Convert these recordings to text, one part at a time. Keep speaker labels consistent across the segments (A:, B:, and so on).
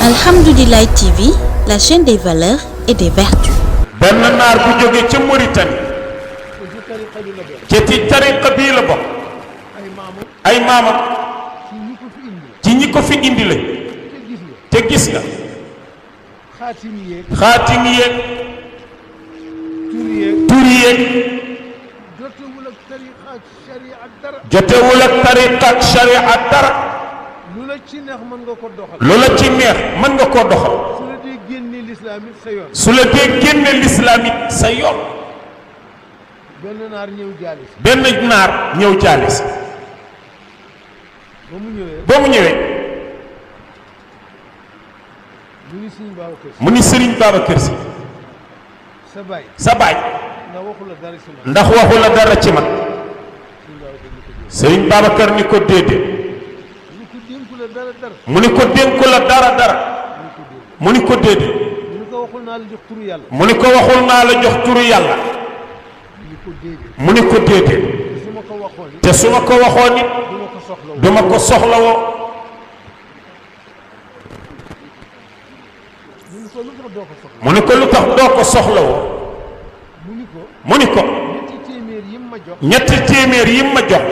A: Alhamdoulilah TV, la chaîne des valeurs et des vertus.
B: benn naar bu jóge ca Mauritanie ci tariqa bii la bokk ay maamam ci ñi ko fi indi la te gis nga xaatim yeeg tur yeeg jotewul ak tariqa ak sharia dara lu la ci neex mën nga ko doxal su la dee génne lislaam it sa yoon benn naar ñëw jaalis ba mu ñëwee mu ni Sëriñ Babacar Si sa baay ndax waxu la dara ci man Sëriñ Babacar ni ko déedéet mu ni ko dénku la dara mu ni ko déedéet mu ni ko waxul naa la jox turu yàlla mu ni ko déedéet te su ma ko waxoon it duma ko soxlawoo mu ni ko lu tax doo ko soxlawoo mu ni ko ñetti téeméer yim ma jox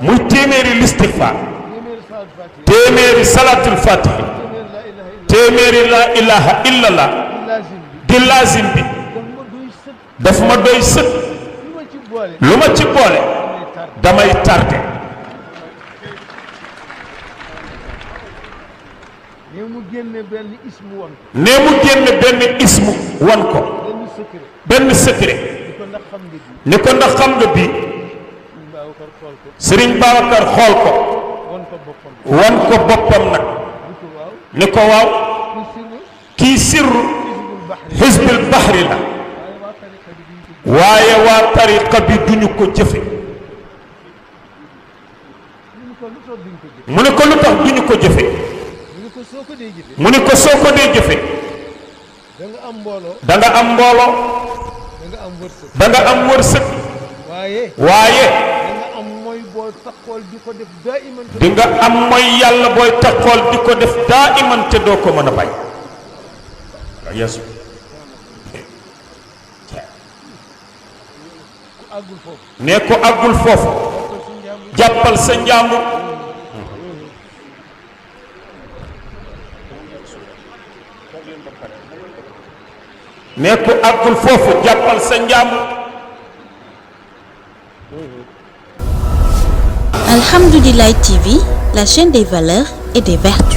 B: muy téeméeri listixfaar téeméeri salaatul fatiha téeméeri laa ilaha illallah di lazim bi daf ma doy sëkk lu ma ci boole damay tardé ne mu génne benn ismu wan ko benn secret ni ko ndax xam nga bii Sëriñ Babacar xool ko wan ko boppam nag ni ko waaw kii sirru xisbil baxri la waaye waa tariqa bi duñu ko jëfe mu ne ko lu tax duñu ko jëfe mu ne ko soo ko dee jëfe da nga am mbooloo da nga am wërsëg waaye di nga am mooy yàlla booy taxool di ko def daa iman te doo ko mën a bàyyi yeesu ne ko àggul foofu jàppal sa njàmbur ne ko àggul foofu jàppal sa njàmbur
A: Alhamdoulilah TV, la chaîne des valeurs et des vertus.